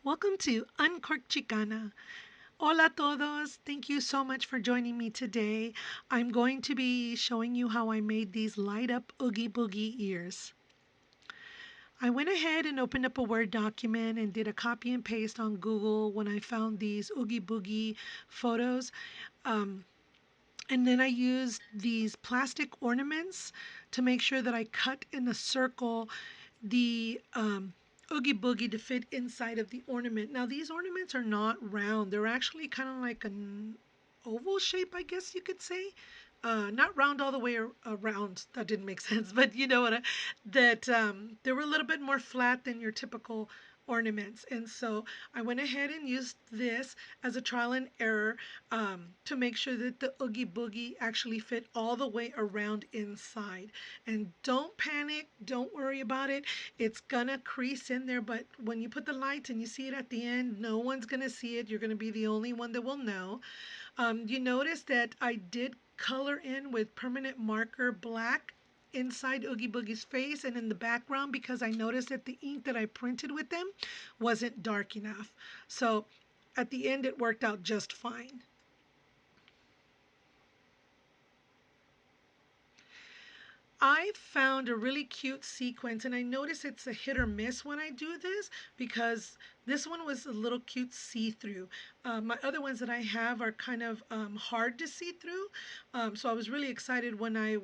Welcome to Uncorked Chicana. Hola todos. Thank you so much for joining me today. I'm going to be showing you how I made these light up Oogie Boogie ears. I went ahead and opened up a Word document and did a copy and paste on Google when I found these Oogie Boogie photos. Um, and then I used these plastic ornaments to make sure that I cut in a circle the Oogie Boogie to fit inside of the ornament. Now these ornaments are not round. They're actually kind of like an oval shape, I guess you could say. Not round all the way around. That didn't make sense, but you know what? That they were a little bit more flat than your typical ornaments. And so I went ahead and used this as a trial and error to make sure that the Oogie Boogie actually fit all the way around inside. And don't panic, don't worry about it. It's gonna crease in there, but when you put the lights and you see it at the end, no one's gonna see it. You're gonna be the only one that will know. You notice that I did color in with permanent marker black inside Oogie Boogie's face and in the background because I noticed that the ink that I printed with them wasn't dark enough. So at the end it worked out just fine. I found a really cute sequence, and I notice it's a hit or miss when I do this because this one was a little cute see-through. My other ones that I have are kind of hard to see through, so I was really excited when I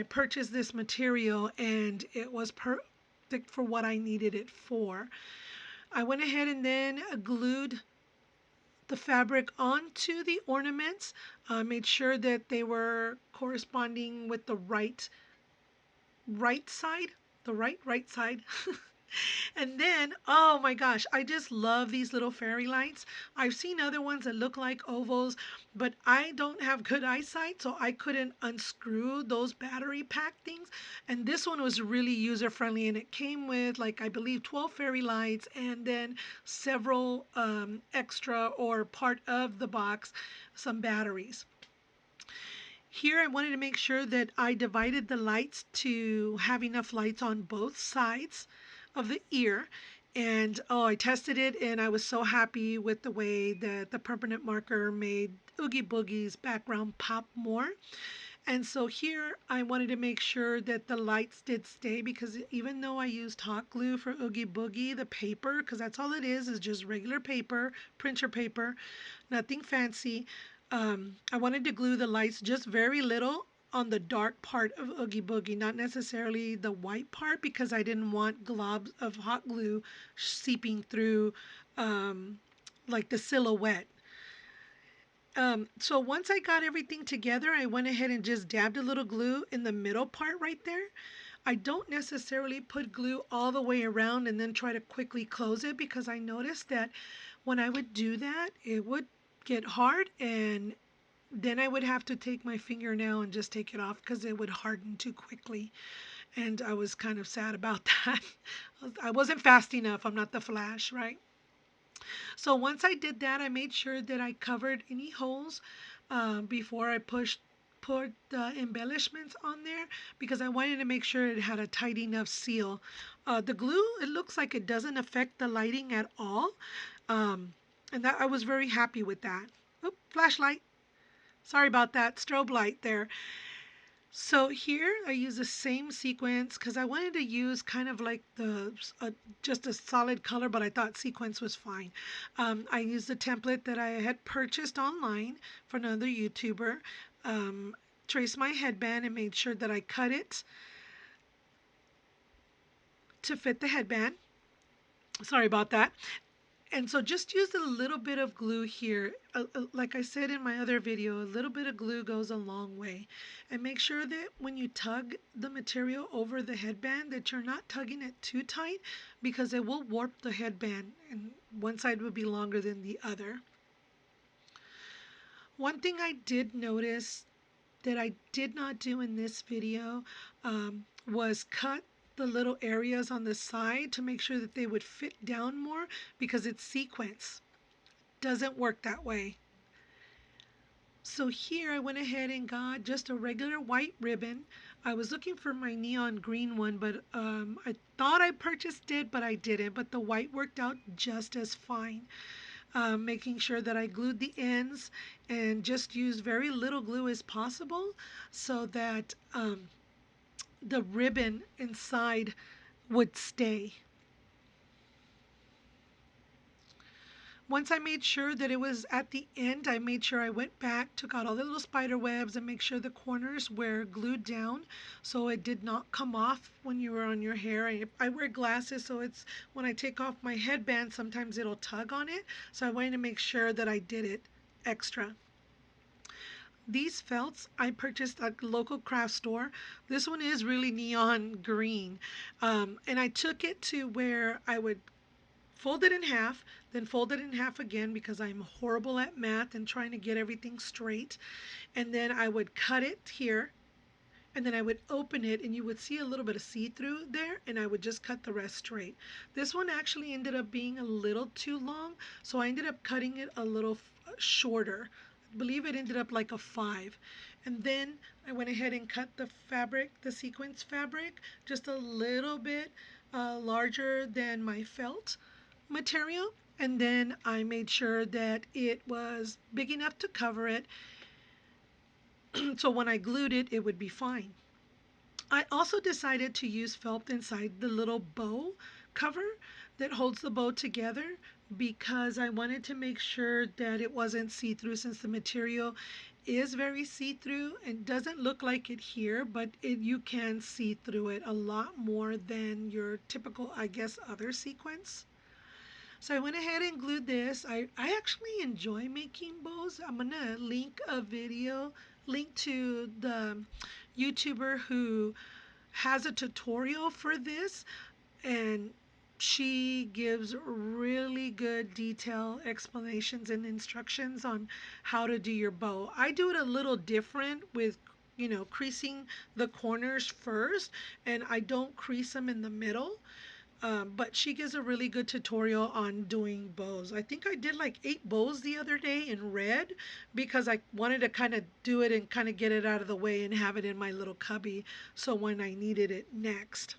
purchased this material, and it was perfect for what I needed it for. I went ahead and then glued the fabric onto the ornaments, made sure that they were corresponding with the right side, the right side. And then, oh my gosh, I just love these little fairy lights. I've seen other ones that look like ovals, but I don't have good eyesight, so I couldn't unscrew those battery pack things. And this one was really user friendly, and it came with, like, I believe 12 fairy lights and then several extra or part of the box, some batteries. Here I wanted to make sure that I divided the lights to have enough lights on both sides of the ear. And oh, I tested it and I was so happy with the way that the permanent marker made Oogie Boogie's background pop more. And so here I wanted to make sure that the lights did stay because even though I used hot glue for Oogie Boogie, the paper, because that's all it is just regular paper, printer paper, nothing fancy. I wanted to glue the lights just very little on the dark part of Oogie Boogie, not necessarily the white part because I didn't want globs of hot glue seeping through like the silhouette. So once I got everything together, I went ahead and just dabbed a little glue in the middle part right there. I don't necessarily put glue all the way around and then try to quickly close it because I noticed that when I would do that, it would get hard and then I would have to take my fingernail and just take it off because it would harden too quickly. And I was kind of sad about that. I wasn't fast enough. I'm not the Flash, right? So once I did that, I made sure that I covered any holes before I put the embellishments on there because I wanted to make sure it had a tight enough seal. The glue, it looks like it doesn't affect the lighting at all. And that I was very happy with that. Oop, flashlight. Sorry about that, strobe light there. So here I use the same sequence because I wanted to use kind of like just a solid color, but I thought sequence was fine. I used the template that I had purchased online for another YouTuber. Traced my headband and made sure that I cut it to fit the headband. Sorry about that. And so just use a little bit of glue here. Like I said in my other video, a little bit of glue goes a long way. And make sure that when you tug the material over the headband that you're not tugging it too tight because it will warp the headband and one side will be longer than the other. One thing I did notice that I did not do in this video was cut the little areas on the side to make sure that they would fit down more because it's sequence. Doesn't work that way. So here I went ahead and got just a regular white ribbon. I was looking for my neon green one, but I thought I purchased it, but I didn't. But the white worked out just as fine. Making sure that I glued the ends and just used very little glue as possible so that the ribbon inside would stay. Once I made sure that it was at the end, I made sure I went back, took out all the little spider webs, and make sure the corners were glued down so it did not come off when you were on your hair. I wear glasses, so it's when I take off my headband, sometimes it'll tug on it. So I wanted to make sure that I did it extra. These felts I purchased at a local craft store. This one is really neon green. And I took it to where I would fold it in half, then fold it in half again because I'm horrible at math and trying to get everything straight. And then I would cut it here, and then I would open it, and you would see a little bit of see-through there, and I would just cut the rest straight. This one actually ended up being a little too long, so I ended up cutting it a little shorter. I believe it ended up like a 5. And then I went ahead and cut the fabric, the sequence fabric, just a little bit larger than my felt material, and then I made sure that it was big enough to cover it so when I glued it, it would be fine. I also decided to use felt inside the little bow cover that holds the bow together because I wanted to make sure that it wasn't see-through, since the material is very see-through and doesn't look like it here, but you can see through it a lot more than your typical, I guess, other sequence. So I went ahead and glued this. I actually enjoy making bows. I'm going to link a video, link to the YouTuber who has a tutorial for this, and she gives really good detailed explanations and instructions on how to do your bow. I do it a little different with, creasing the corners first, and I don't crease them in the middle. But she gives a really good tutorial on doing bows. I think I did like 8 bows the other day in red because I wanted to kind of do it and kind of get it out of the way and have it in my little cubby so when I needed it next.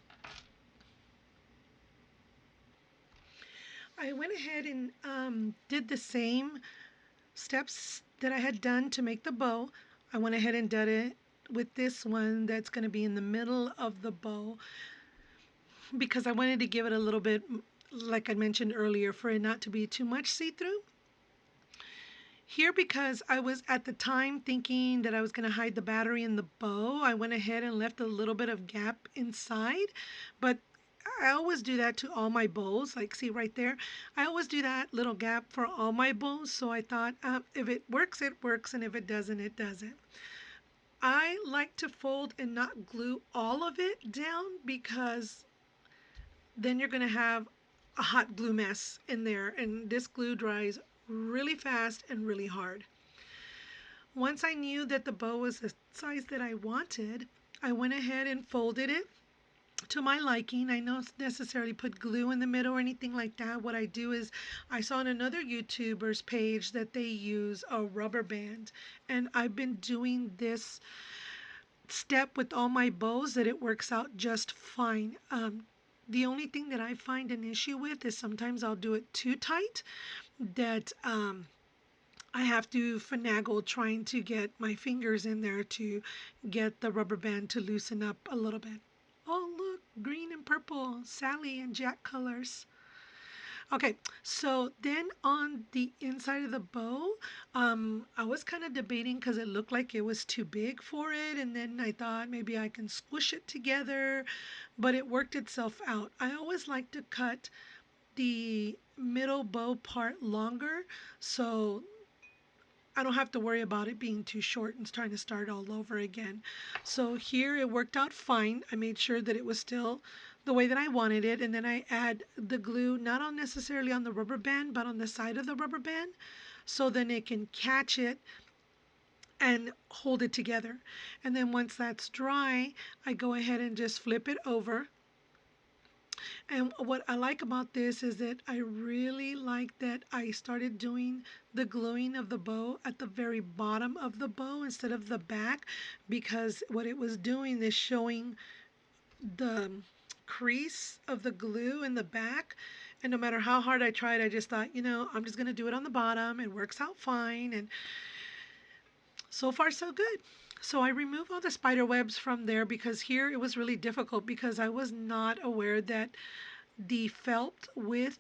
I went ahead and did the same steps that I had done to make the bow. I went ahead and did it with this one that's going to be in the middle of the bow, because I wanted to give it a little bit, like I mentioned earlier, for it not to be too much see-through. Here, because I was at the time thinking that I was going to hide the battery in the bow, I went ahead and left a little bit of gap inside, but I always do that to all my bows. Like, see right there? I always do that little gap for all my bows, so I thought if it works, it works, and if it doesn't, it doesn't. I like to fold and not glue all of it down because then you're going to have a hot glue mess in there, and this glue dries really fast and really hard. Once I knew that the bow was the size that I wanted, I went ahead and folded it to my liking. I don't necessarily put glue in the middle or anything like that. What I do is I saw on another YouTuber's page that they use a rubber band, and I've been doing this step with all my bows that it works out just fine. The only thing that I find an issue with is sometimes I'll do it too tight, that I have to finagle trying to get my fingers in there to get the rubber band to loosen up a little bit. Oh, look, green and purple, Sally and Jack colors. Okay, so then on the inside of the bow, I was kind of debating because it looked like it was too big for it, and then I thought maybe I can squish it together, but it worked itself out. I always like to cut the middle bow part longer, so I don't have to worry about it being too short and trying to start all over again. So here it worked out fine. I made sure that it was still the way that I wanted it, and then I add the glue not on necessarily on the rubber band but on the side of the rubber band, so then it can catch it and hold it together. And then once that's dry, I go ahead and just flip it over. And what I like about this is that I really like that I started doing the gluing of the bow at the very bottom of the bow instead of the back, because what it was doing is showing the crease of the glue in the back. And no matter how hard I tried, I just thought, I'm just going to do it on the bottom. It works out fine. And so far, so good. So I removed all the spider webs from there because here it was really difficult because I was not aware that the felt with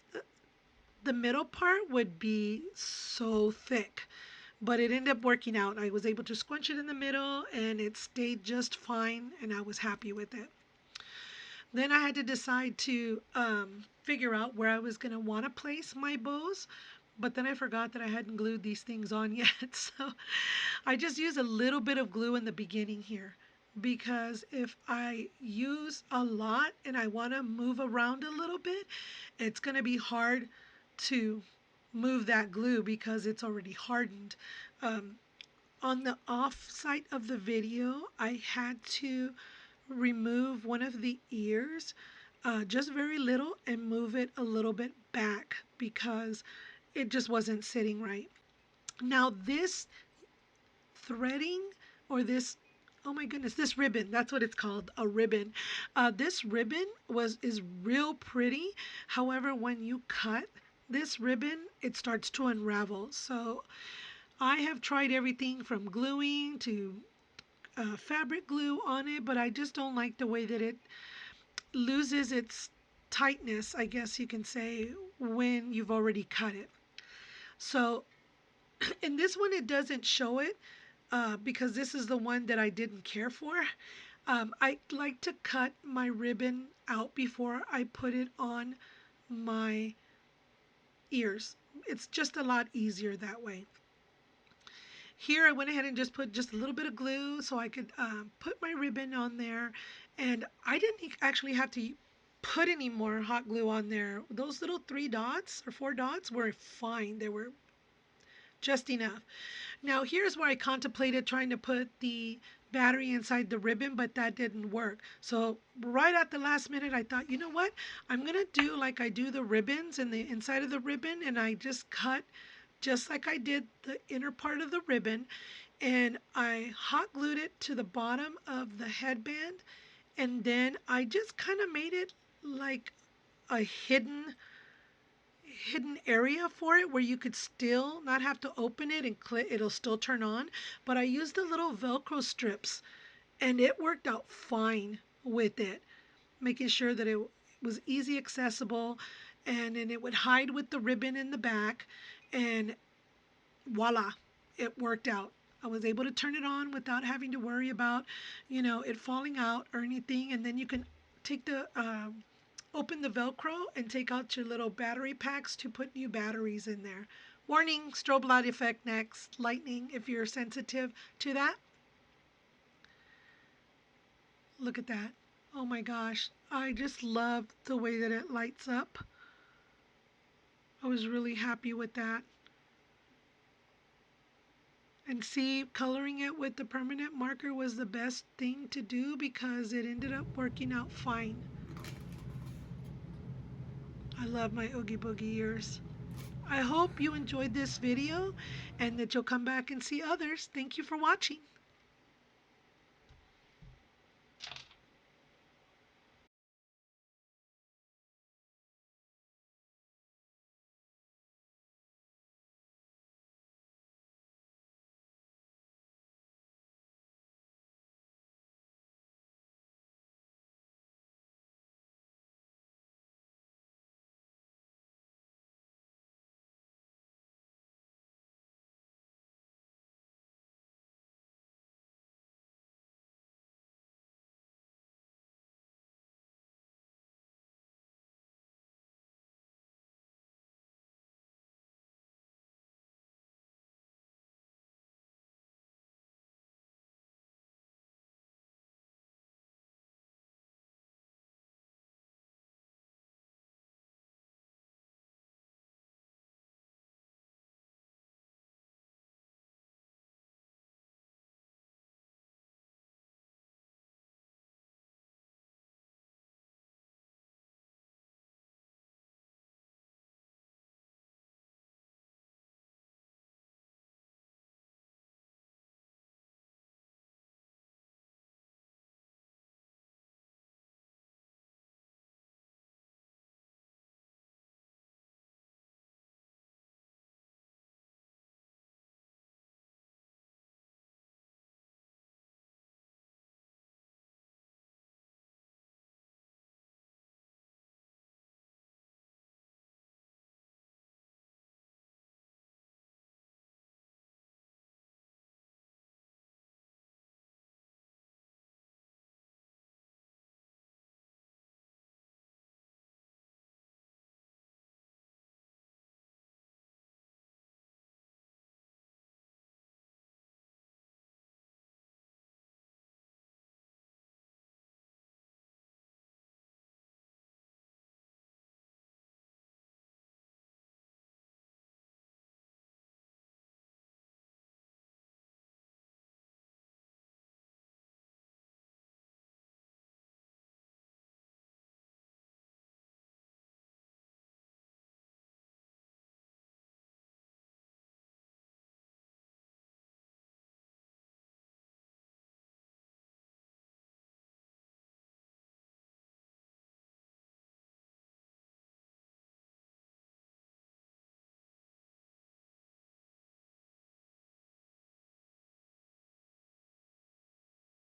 the middle part would be so thick. But it ended up working out. I was able to squinch it in the middle and it stayed just fine and I was happy with it. Then I had to decide to figure out where I was going to want to place my bows. But then I forgot that I hadn't glued these things on yet. So I just use a little bit of glue in the beginning here. Because if I use a lot and I want to move around a little bit, it's going to be hard to move that glue because it's already hardened. On the off site of the video, I had to remove one of the ears, just very little, and move it a little bit back because it just wasn't sitting right. Now this threading or this, oh my goodness, this ribbon, that's what it's called, a ribbon. This ribbon is real pretty. However, when you cut this ribbon, it starts to unravel. So I have tried everything from gluing to fabric glue on it, but I just don't like the way that it loses its tightness, I guess you can say, when you've already cut it. So in this one, it doesn't show it because this is the one that I didn't care for. I like to cut my ribbon out before I put it on my ears. It's just a lot easier that way. Here I went ahead and just put just a little bit of glue so I could put my ribbon on there. And I didn't actually have to put any more hot glue on there. Those little 3 dots or 4 dots were fine. They were just enough. Now here's where I contemplated trying to put the battery inside the ribbon, but that didn't work. So right at the last minute, I thought, you know what? I'm going to do like I do the ribbons and the inside of the ribbon, and I just cut just like I did the inner part of the ribbon, and I hot glued it to the bottom of the headband, and then I just kind of made it like a hidden area for it where you could still not have to open it and click, it'll still turn on. But I used the little Velcro strips and it worked out fine with it, making sure that it was easy accessible, and then it would hide with the ribbon in the back, and voila, it worked out. I was able to turn it on without having to worry about, it falling out or anything. And then you can take the open the Velcro and take out your little battery packs to put new batteries in there. Warning, strobe light effect next, lightning if you're sensitive to that. Look at that. Oh my gosh, I just love the way that it lights up. I was really happy with that. And see, coloring it with the permanent marker was the best thing to do because it ended up working out fine. I love my Oogie Boogie ears. I hope you enjoyed this video and that you'll come back and see others. Thank you for watching.